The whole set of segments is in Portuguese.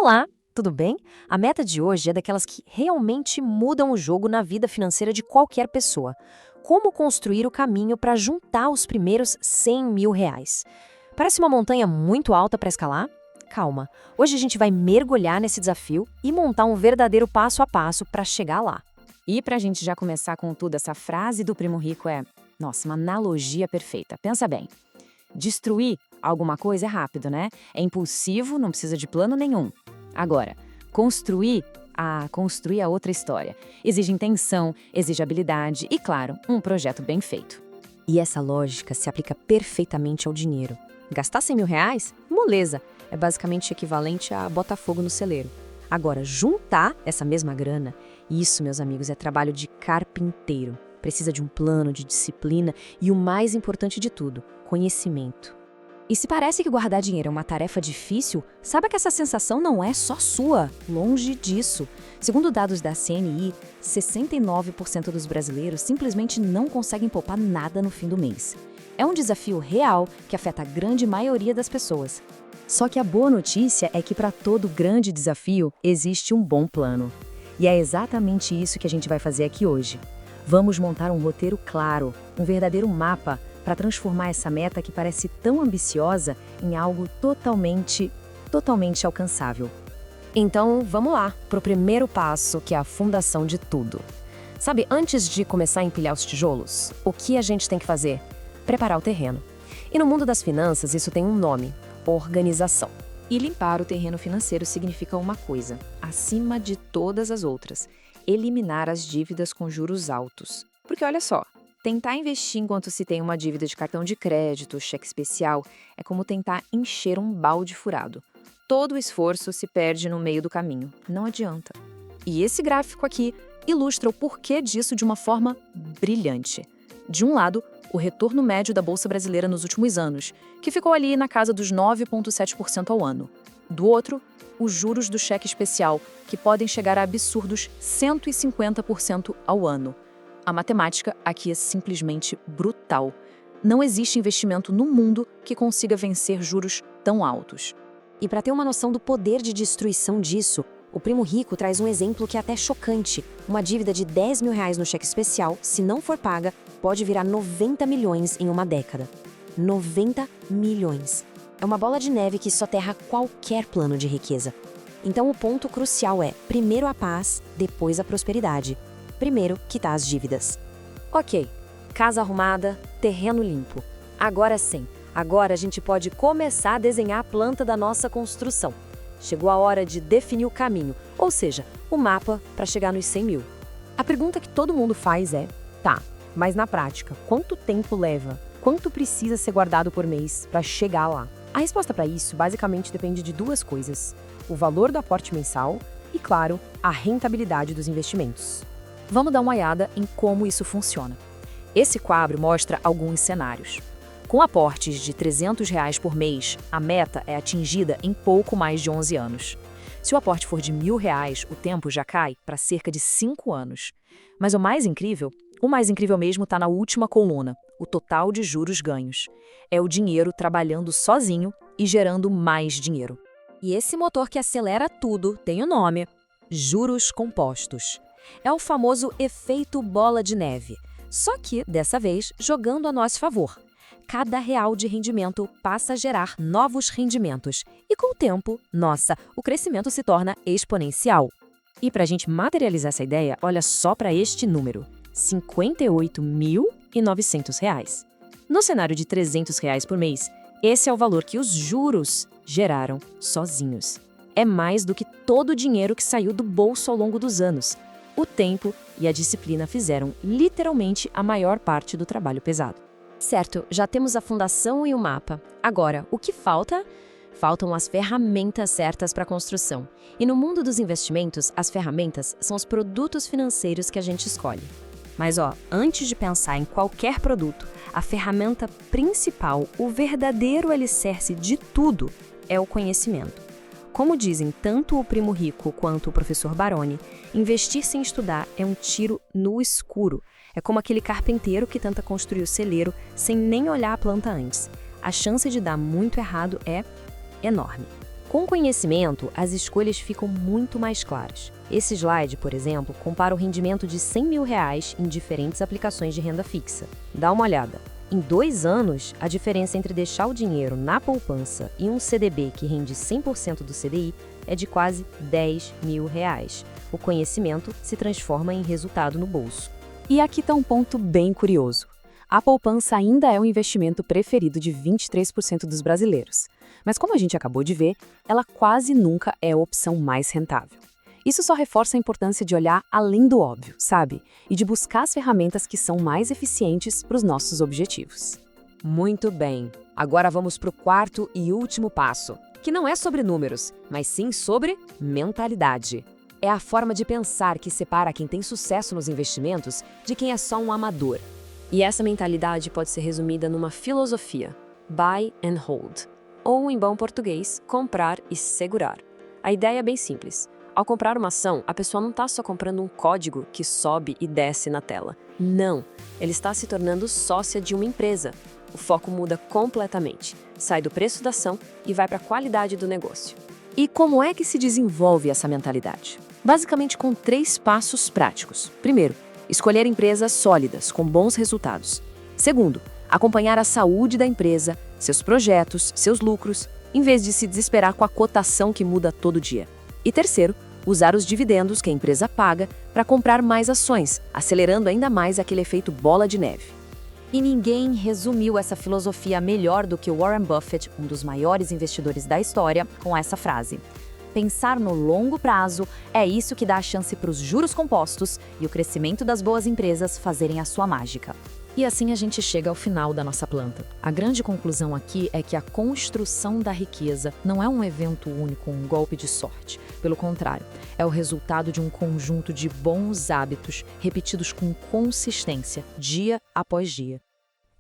Olá, tudo bem? A meta de hoje é daquelas que realmente mudam o jogo na vida financeira de qualquer pessoa. Como construir o caminho para juntar os primeiros R$ 100.000? Parece uma montanha muito alta para escalar? Calma, hoje a gente vai mergulhar nesse desafio e montar um verdadeiro passo a passo para chegar lá. E para a gente já começar com tudo, essa frase do Primo Rico nossa, uma analogia perfeita. Pensa bem, destruir alguma coisa é rápido, né? É impulsivo, não precisa de plano nenhum. Agora, construir a outra história. Exige intenção, exige habilidade e, claro, um projeto bem feito. E essa lógica se aplica perfeitamente ao dinheiro. Gastar R$ 100.000? Moleza! É basicamente equivalente a botar fogo no celeiro. Agora, juntar essa mesma grana, isso, meus amigos, é trabalho de carpinteiro. Precisa de um plano, de disciplina e o mais importante de tudo, conhecimento. E se parece que guardar dinheiro é uma tarefa difícil, saiba que essa sensação não é só sua, longe disso. Segundo dados da CNI, 69% dos brasileiros simplesmente não conseguem poupar nada no fim do mês. É um desafio real que afeta a grande maioria das pessoas. Só que a boa notícia é que para todo grande desafio existe um bom plano. E é exatamente isso que a gente vai fazer aqui hoje. Vamos montar um roteiro claro, um verdadeiro mapa, para transformar essa meta que parece tão ambiciosa em algo totalmente alcançável. Então, vamos lá, para o primeiro passo, que é a fundação de tudo. Sabe, antes de começar a empilhar os tijolos, o que a gente tem que fazer? Preparar o terreno. E no mundo das finanças, isso tem um nome: organização. E limpar o terreno financeiro significa uma coisa, acima de todas as outras: eliminar as dívidas com juros altos. Porque olha só, tentar investir enquanto se tem uma dívida de cartão de crédito, cheque especial, é como tentar encher um balde furado. Todo o esforço se perde no meio do caminho. Não adianta. E esse gráfico aqui ilustra o porquê disso de uma forma brilhante. De um lado, o retorno médio da Bolsa Brasileira nos últimos anos, que ficou ali na casa dos 9,7% ao ano. Do outro, os juros do cheque especial, que podem chegar a absurdos 150% ao ano. A matemática aqui é simplesmente brutal. Não existe investimento no mundo que consiga vencer juros tão altos. E para ter uma noção do poder de destruição disso, o Primo Rico traz um exemplo que é até chocante. Uma dívida de R$ 10.000 no cheque especial, se não for paga, pode virar 90 milhões em uma década. 90 milhões. É uma bola de neve que soterra qualquer plano de riqueza. Então o ponto crucial é, primeiro a paz, depois a prosperidade. Primeiro, quitar as dívidas. Ok, casa arrumada, terreno limpo. Agora sim, agora a gente pode começar a desenhar a planta da nossa construção. Chegou a hora de definir o caminho, ou seja, o mapa para chegar nos 100 mil. A pergunta que todo mundo faz é, tá, mas na prática, quanto tempo leva? Quanto precisa ser guardado por mês para chegar lá? A resposta para isso basicamente depende de duas coisas: o valor do aporte mensal e, claro, a rentabilidade dos investimentos. Vamos dar uma olhada em como isso funciona. Esse quadro mostra alguns cenários. Com aportes de R$ 300 por mês, a meta é atingida em pouco mais de 11 anos. Se o aporte for de R$ 1.000, o tempo já cai para cerca de 5 anos. Mas o mais incrível mesmo está na última coluna, o total de juros ganhos. É o dinheiro trabalhando sozinho e gerando mais dinheiro. E esse motor que acelera tudo tem o nome: juros compostos. É o famoso efeito bola de neve, só que, dessa vez, jogando a nosso favor. Cada real de rendimento passa a gerar novos rendimentos. E com o tempo, o crescimento se torna exponencial. E para a gente materializar essa ideia, olha só para este número: R$ 58.900. No cenário de R$ 300 por mês, esse é o valor que os juros geraram sozinhos. É mais do que todo o dinheiro que saiu do bolso ao longo dos anos. O tempo e a disciplina fizeram literalmente a maior parte do trabalho pesado. Certo, já temos a fundação e o mapa. Agora, o que falta? Faltam as ferramentas certas para a construção. E no mundo dos investimentos, as ferramentas são os produtos financeiros que a gente escolhe. Mas antes de pensar em qualquer produto, a ferramenta principal, o verdadeiro alicerce de tudo, é o conhecimento. Como dizem tanto o Primo Rico quanto o professor Baroni, investir sem estudar é um tiro no escuro. É como aquele carpinteiro que tenta construir o celeiro sem nem olhar a planta antes. A chance de dar muito errado é enorme. Com conhecimento, as escolhas ficam muito mais claras. Esse slide, por exemplo, compara o rendimento de R$100 mil em diferentes aplicações de renda fixa. Dá uma olhada. Em 2 anos, a diferença entre deixar o dinheiro na poupança e um CDB que rende 100% do CDI é de quase R$10 mil. O conhecimento se transforma em resultado no bolso. E aqui está um ponto bem curioso. A poupança ainda é o investimento preferido de 23% dos brasileiros. Mas como a gente acabou de ver, ela quase nunca é a opção mais rentável. Isso só reforça a importância de olhar além do óbvio, sabe? E de buscar as ferramentas que são mais eficientes para os nossos objetivos. Muito bem. Agora vamos para o quarto e último passo, que não é sobre números, mas sim sobre mentalidade. É a forma de pensar que separa quem tem sucesso nos investimentos de quem é só um amador. E essa mentalidade pode ser resumida numa filosofia: buy and hold. Ou, em bom português, comprar e segurar. A ideia é bem simples. Ao comprar uma ação, a pessoa não está só comprando um código que sobe e desce na tela. Não, ele está se tornando sócia de uma empresa. O foco muda completamente. Sai do preço da ação e vai para a qualidade do negócio. E como é que se desenvolve essa mentalidade? Basicamente com 3 passos práticos. Primeiro, escolher empresas sólidas, com bons resultados. Segundo, acompanhar a saúde da empresa, seus projetos, seus lucros, em vez de se desesperar com a cotação que muda todo dia. E terceiro, usar os dividendos que a empresa paga para comprar mais ações, acelerando ainda mais aquele efeito bola de neve. E ninguém resumiu essa filosofia melhor do que Warren Buffett, um dos maiores investidores da história, com essa frase: pensar no longo prazo é isso que dá a chance para os juros compostos e o crescimento das boas empresas fazerem a sua mágica. E assim a gente chega ao final da nossa planta. A grande conclusão aqui é que a construção da riqueza não é um evento único, um golpe de sorte. Pelo contrário, é o resultado de um conjunto de bons hábitos repetidos com consistência, dia após dia.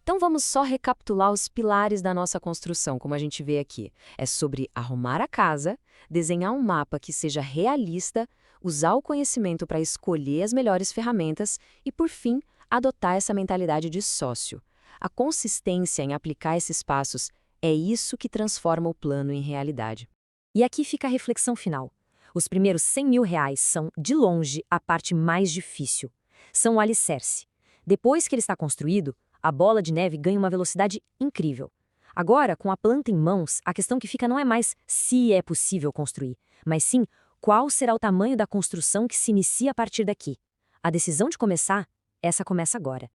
Então vamos só recapitular os pilares da nossa construção, como a gente vê aqui. É sobre arrumar a casa, desenhar um mapa que seja realista, usar o conhecimento para escolher as melhores ferramentas e, por fim, adotar essa mentalidade de sócio. A consistência em aplicar esses passos é isso que transforma o plano em realidade. E aqui fica a reflexão final. Os primeiros R$100 mil são, de longe, a parte mais difícil. São o alicerce. Depois que ele está construído, a bola de neve ganha uma velocidade incrível. Agora, com a planta em mãos, a questão que fica não é mais se é possível construir, mas sim qual será o tamanho da construção que se inicia a partir daqui. A decisão de começar, essa começa agora.